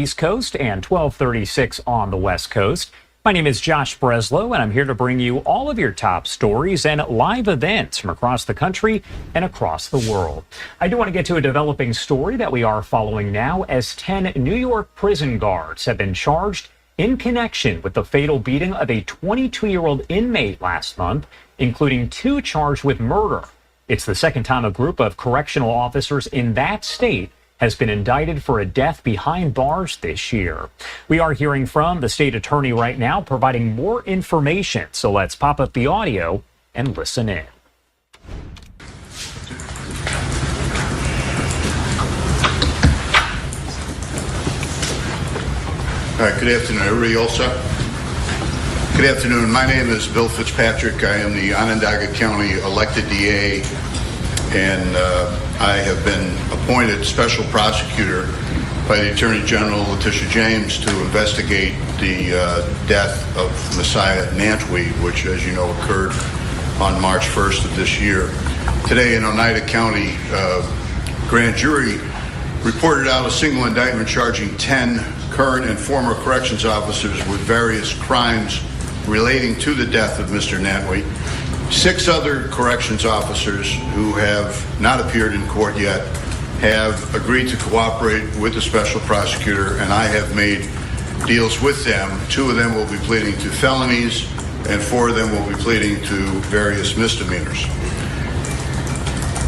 East Coast and 1236 on the West Coast. My name is Josh Breslow, and I'm here to bring you all of your top stories and live events from across the country and across the world. I do want to get to a developing story that we are following now, as 10 New York prison guards have been charged in connection with the fatal beating of a 22-year-old inmate last month, including 2 charged with murder. It's the second time a group of correctional officers in that state has been indicted for a death behind bars this year. We are hearing from the state attorney right now, providing more information. So let's pop up the audio and listen in. All right, good afternoon. Everybody all set? Good afternoon. My name is Bill Fitzpatrick. I am the Onondaga County elected DA, and I have been appointed special prosecutor by the Attorney General, Letitia James, to investigate the death of Messiah Nantwi, which, as you know, occurred on March 1st of this year. Today, an Oneida County grand jury reported out a single indictment charging 10 current and former corrections officers with various crimes relating to the death of Mr. Nantwi. 6 other corrections officers who have not appeared in court yet have agreed to cooperate with the special prosecutor, and I have made deals with them. 2 of them will be pleading to felonies, and 4 of them will be pleading to various misdemeanors.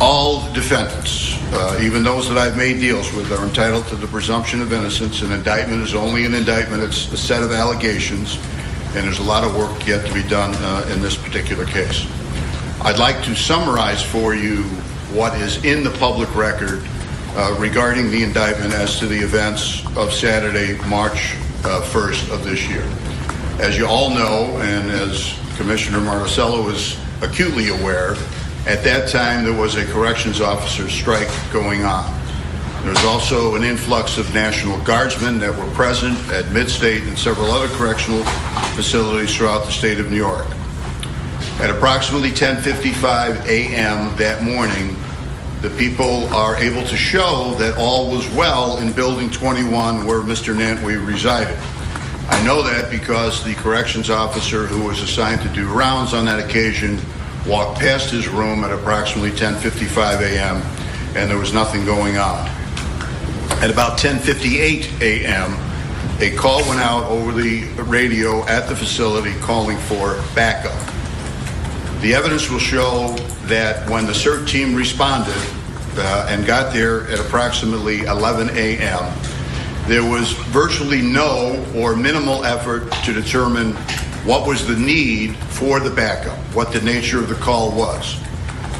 All defendants, even those that I've made deals with, are entitled to the presumption of innocence. An indictment is only an indictment. It's a set of allegations, and there's a lot of work yet to be done in this particular case. I'd like to summarize for you what is in the public record regarding the indictment as to the events of Saturday, March 1st of this year. As you all know, and as Commissioner Marticello is acutely aware, at that time there was a corrections officer strike going on. There's also an influx of National Guardsmen that were present at Midstate and several other correctional facilities throughout the state of New York. At approximately 10:55 a.m. that morning, the people are able to show that all was well in Building 21 where Mr. Nantwi resided. I know that because the corrections officer who was assigned to do rounds on that occasion walked past his room at approximately 10:55 a.m. and there was nothing going on. At about 10:58 a.m., a call went out over the radio at the facility calling for backup. The evidence will show that when the CERT team responded and got there at approximately 11 a.m., there was virtually no or minimal effort to determine what was the need for the backup, what the nature of the call was.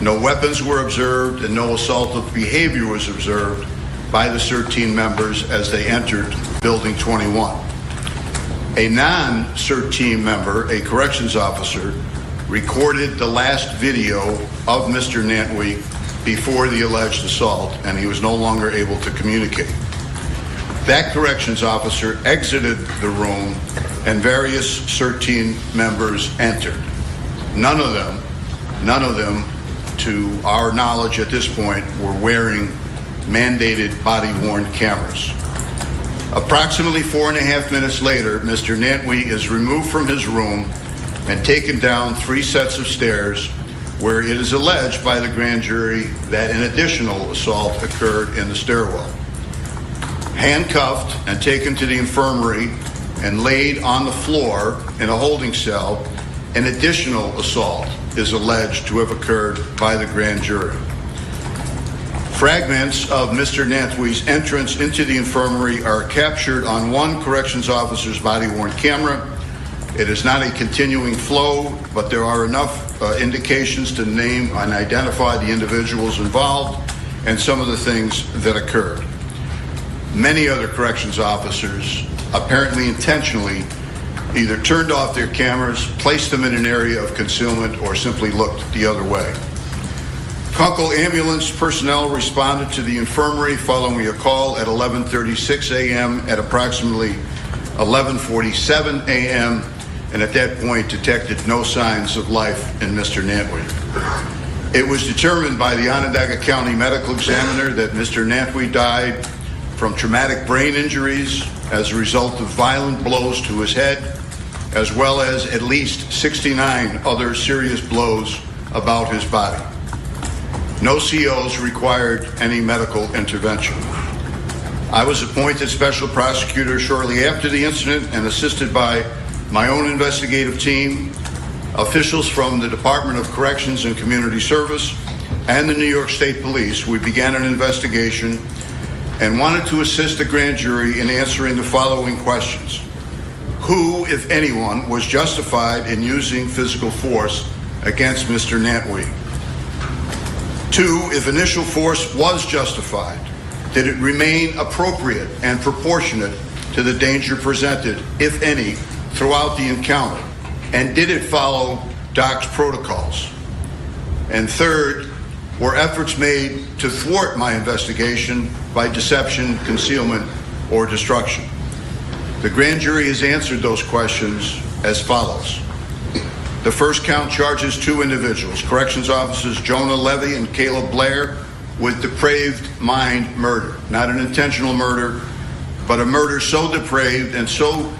No weapons were observed and no assaultive behavior was observed by the CERT team members as they entered Building 21. A non-CERT team member, a corrections officer, recorded the last video of Mr. Nantwi before the alleged assault, and he was no longer able to communicate. That corrections officer exited the room and various CERT team members entered. None of them, to our knowledge at this point, were wearing mandated body-worn cameras. Approximately 4.5 minutes later, Mr. Nantwi is removed from his room and taken down 3 sets of stairs, where it is alleged by the grand jury that an additional assault occurred in the stairwell. Handcuffed and taken to the infirmary and laid on the floor in a holding cell, an additional assault is alleged to have occurred by the grand jury. Fragments of Mr. Nantwi's entrance into the infirmary are captured on one corrections officer's body-worn camera. It is not a continuing flow, but there are enough indications to name and identify the individuals involved and some of the things that occurred. Many other corrections officers, apparently intentionally, either turned off their cameras, placed them in an area of concealment, or simply looked the other way. Kunkel ambulance personnel responded to the infirmary following a call at 11:36 a.m. At approximately 11:47 a.m., and at that point detected no signs of life in Mr. Nantwi. It was determined by the Onondaga County Medical Examiner that Mr. Nantwi died from traumatic brain injuries as a result of violent blows to his head, as well as at least 69 other serious blows about his body. No COs required any medical intervention. I was appointed special prosecutor shortly after the incident and assisted by my own investigative team, officials from the Department of Corrections and Community Service, and the New York State Police. We began an investigation and wanted to assist the grand jury in answering the following questions. Who, if anyone, was justified in using physical force against Mr. Nantwey? 2, if initial force was justified, did it remain appropriate and proportionate to the danger presented, if any, throughout the encounter? And did it follow DOC's protocols? And 3rd, were efforts made to thwart my investigation by deception, concealment, or destruction? The grand jury has answered those questions as follows. The first count charges 2 individuals, corrections officers Jonah Levy and Caleb Blair, with depraved mind murder. Not an intentional murder, but a murder so depraved and so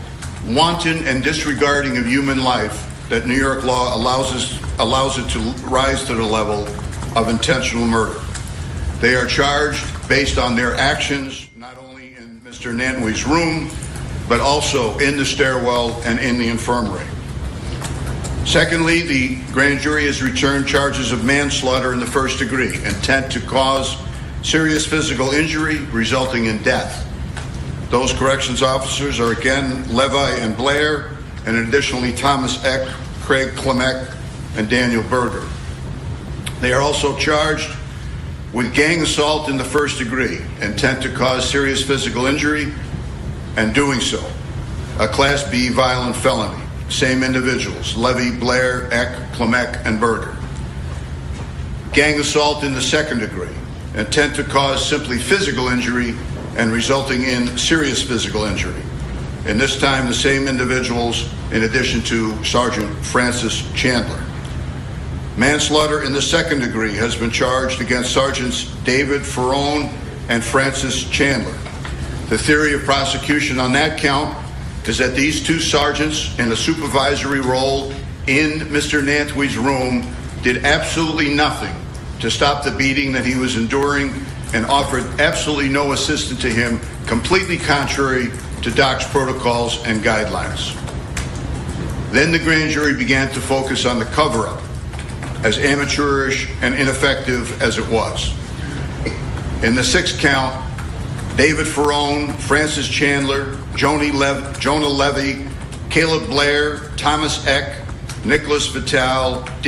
wanton and disregarding of human life that New York law allows it to rise to the level of intentional murder. They are charged based on their actions, not only in Mr. Nantwey's room, but also in the stairwell and in the infirmary. Secondly, the grand jury has returned charges of manslaughter in the first degree, intent to cause serious physical injury resulting in death. Those corrections officers are again Levi and Blair, and additionally Thomas Eck, Craig Klemek, and Daniel Berger. They are also charged with gang assault in the first degree, intent to cause serious physical injury, and doing so, a Class B violent felony. Same individuals, Levy, Blair, Eck, Klemek, and Berger. Gang assault in the second degree, intent to cause simply physical injury and resulting in serious physical injury. And this time, the same individuals, in addition to Sergeant Francis Chandler. Manslaughter in the second degree has been charged against Sergeants David Ferrone and Francis Chandler. The theory of prosecution on that count is that these 2 sergeants in a supervisory role in Mr. Nantwey's room did absolutely nothing to stop the beating that he was enduring and offered absolutely no assistance to him, completely contrary to DOC's protocols and guidelines. Then the grand jury began to focus on the cover-up, as amateurish and ineffective as it was. In the 6th count, David Ferrone, Francis Chandler, Jonah Levy, Caleb Blair, Thomas Eck, Nicholas Vitale,